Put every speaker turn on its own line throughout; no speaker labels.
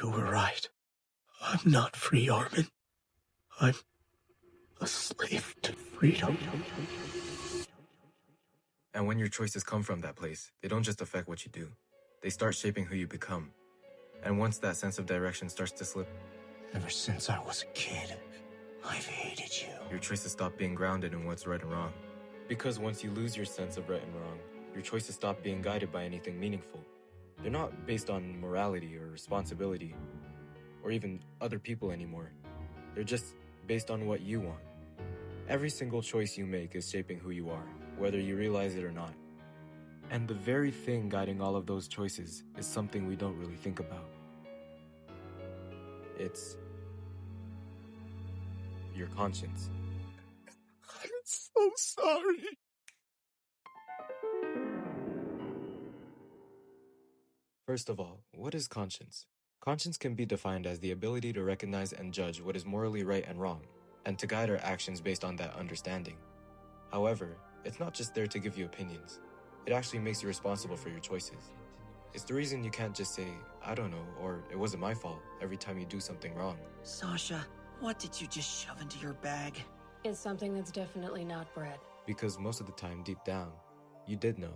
You were right. I'm not free, Armin. I'm a slave to freedom.
And when your choices come from that place, they don't just affect what you do. They start shaping who you become. And once that sense of direction starts to slip,
Ever since I was a kid, I've hated you.
your choices stop being grounded in what's right and wrong. Because once you lose your sense of right and wrong, your choices stop being guided by anything meaningful. They're not based on morality or responsibility, or even other people anymore. They're just based on what you want. Every single choice you make is shaping who you are, whether you realize it or not. And the very thing guiding all of those choices is something we don't really think about. It's your conscience.
I'm so sorry.
First of all, what is conscience? Conscience can be defined as the ability to recognize and judge what is morally right and wrong, and to guide our actions based on that understanding. However, it's not just there to give you opinions. It actually makes you responsible for your choices. It's the reason you can't just say, I don't know, or it wasn't my fault every time you do something wrong.
Sasha, what did you just shove into your bag?
It's something that's definitely not bread.
Because most of the time, deep down, you did know.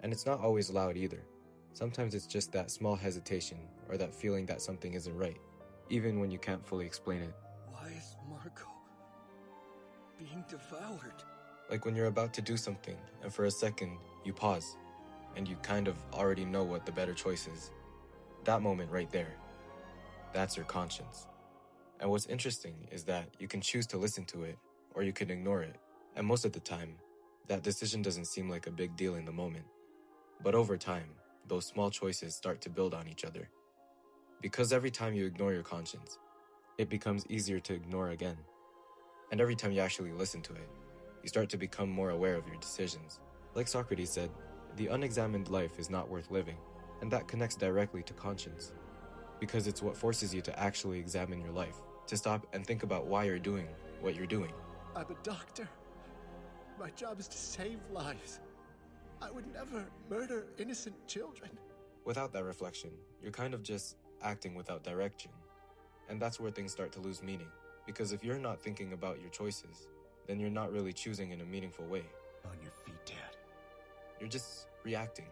And it's not always loud either. Sometimes it's just that small hesitation or that feeling that something isn't right, even when you can't fully explain it.
Why is Marco being devoured?
Like when you're about to do something and for a second you pause and you kind of already know what the better choice is. That moment right there, that's your conscience. And what's interesting is that you can choose to listen to it or you can ignore it. And most of the time, that decision doesn't seem like a big deal in the moment. But over time, those small choices start to build on each other. Because every time you ignore your conscience, it becomes easier to ignore again. And every time you actually listen to it, you start to become more aware of your decisions. Like Socrates said, the unexamined life is not worth living, and that connects directly to conscience. Because it's what forces you to actually examine your life, to stop and think about why you're doing what you're doing.
I'm a doctor. My job is to save lives. I would never murder innocent children.
Without that reflection, you're kind of just acting without direction. And that's where things start to lose meaning. Because if you're not thinking about your choices, then you're not really choosing in a meaningful way.
On your feet, Dad.
You're just reacting.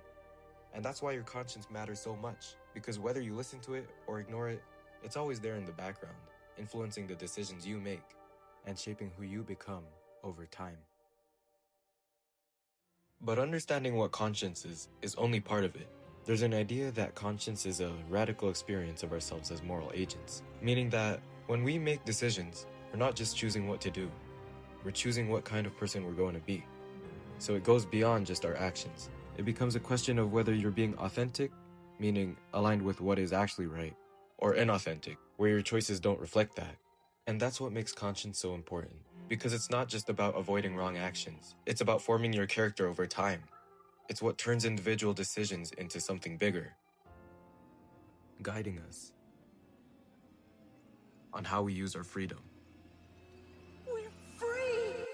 And that's why your conscience matters so much. Because whether you listen to it or ignore it, it's always there in the background, influencing the decisions you make and shaping who you become over time. But understanding what conscience is only part of it. There's an idea that conscience is a radical experience of ourselves as moral agents, meaning that when we make decisions, we're not just choosing what to do, we're choosing what kind of person we're going to be. So it goes beyond just our actions. It becomes a question of whether you're being authentic, meaning aligned with what is actually right, or inauthentic, where your choices don't reflect that. And that's what makes conscience so important. Because it's not just about avoiding wrong actions. It's about forming your character over time. It's what turns individual decisions into something bigger, guiding us on how we use our freedom.
We're free!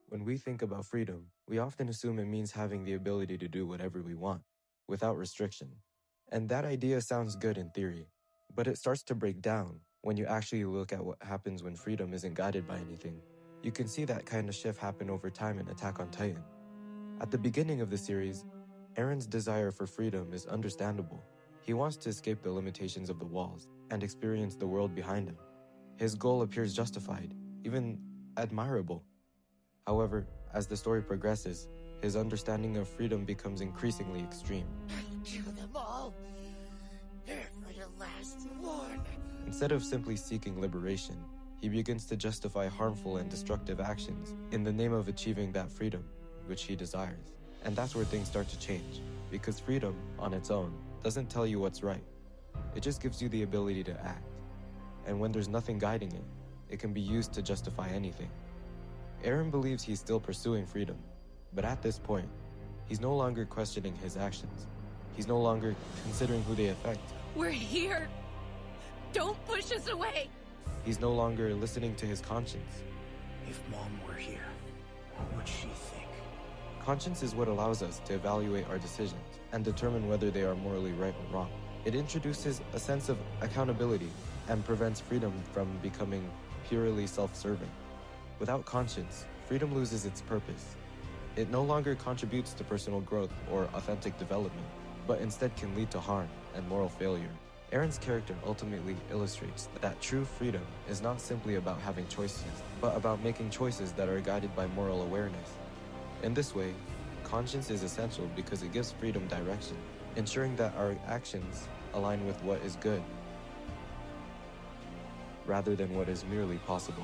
When we think about freedom, we often assume it means having the ability to do whatever we want, without restriction. And that idea sounds good in theory, but it starts to break down when you actually look at what happens when freedom isn't guided by anything. You can see that kind of shift happen over time in Attack on Titan. At the beginning of the series, Eren's desire for freedom is understandable. He wants to escape the limitations of the walls and experience the world behind him. His goal appears justified, even admirable. However, as the story progresses, his understanding of freedom becomes increasingly extreme.
Kill them all! Here for your last warning!
Instead of simply seeking liberation, he begins to justify harmful and destructive actions in the name of achieving that freedom, which he desires. And that's where things start to change, because freedom, on its own, doesn't tell you what's right. It just gives you the ability to act. And when there's nothing guiding it, it can be used to justify anything. Eren believes he's still pursuing freedom, but at this point, he's no longer questioning his actions. He's no longer considering who they affect.
We're here! Don't push us away!
He's no longer listening to his conscience.
If Mom were here, what would she think?
Conscience is what allows us to evaluate our decisions and determine whether they are morally right or wrong. It introduces a sense of accountability and prevents freedom from becoming purely self-serving. Without conscience, freedom loses its purpose. It no longer contributes to personal growth or authentic development, but instead can lead to harm and moral failure. Aaron's character ultimately illustrates that true freedom is not simply about having choices, but about making choices that are guided by moral awareness. In this way, conscience is essential because it gives freedom direction, ensuring that our actions align with what is good, rather than what is merely possible.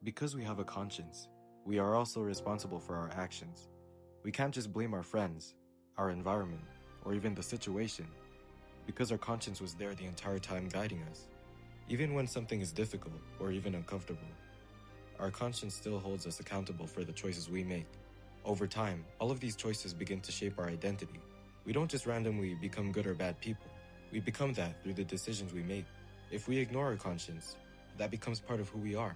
Because we have a conscience, we are also responsible for our actions. We can't just blame our friends, our environment, or even the situation, because our conscience was there the entire time guiding us. Even when something is difficult or even uncomfortable, our conscience still holds us accountable for the choices we make. Over time, all of these choices begin to shape our identity. We don't just randomly become good or bad people. We become that through the decisions we make. If we ignore our conscience, that becomes part of who we are.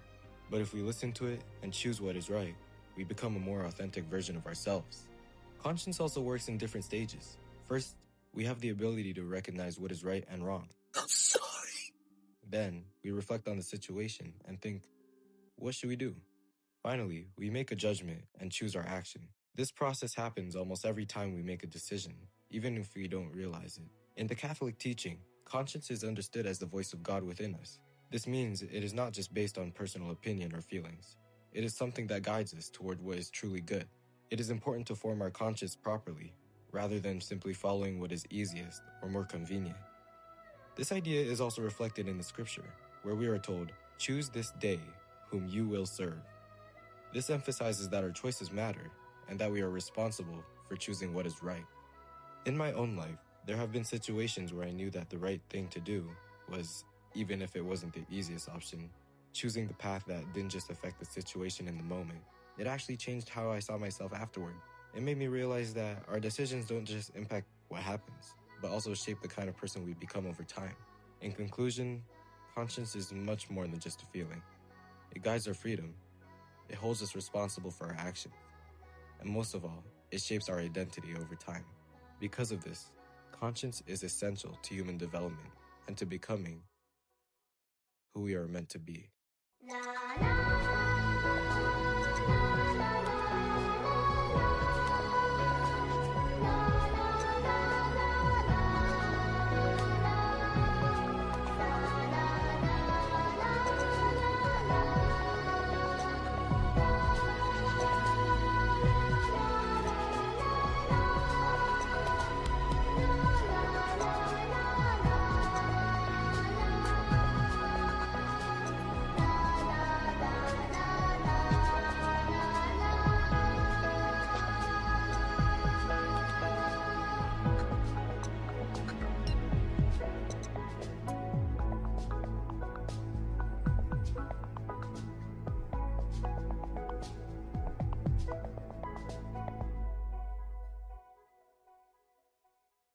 But if we listen to it and choose what is right, we become a more authentic version of ourselves. Conscience also works in different stages. First, we have the ability to recognize what is right and wrong.
I'm sorry.
Then, we reflect on the situation and think, what should we do? Finally, we make a judgment and choose our action. This process happens almost every time we make a decision, even if we don't realize it. In the Catholic teaching, conscience is understood as the voice of God within us. This means it is not just based on personal opinion or feelings. It is something that guides us toward what is truly good. It is important to form our conscience properly, rather than simply following what is easiest or more convenient. This idea is also reflected in the scripture, where we are told, "Choose this day whom you will serve." This emphasizes that our choices matter and that we are responsible for choosing what is right. In my own life, there have been situations where I knew that the right thing to do was, even if it wasn't the easiest option, choosing the path that didn't just affect the situation in the moment. It actually changed how I saw myself afterward. It made me realize that our decisions don't just impact what happens, but also shape the kind of person we become over time. In conclusion, conscience is much more than just a feeling. It guides our freedom. It holds us responsible for our actions. And most of all, it shapes our identity over time. Because of this, conscience is essential to human development and to becoming who we are meant to be.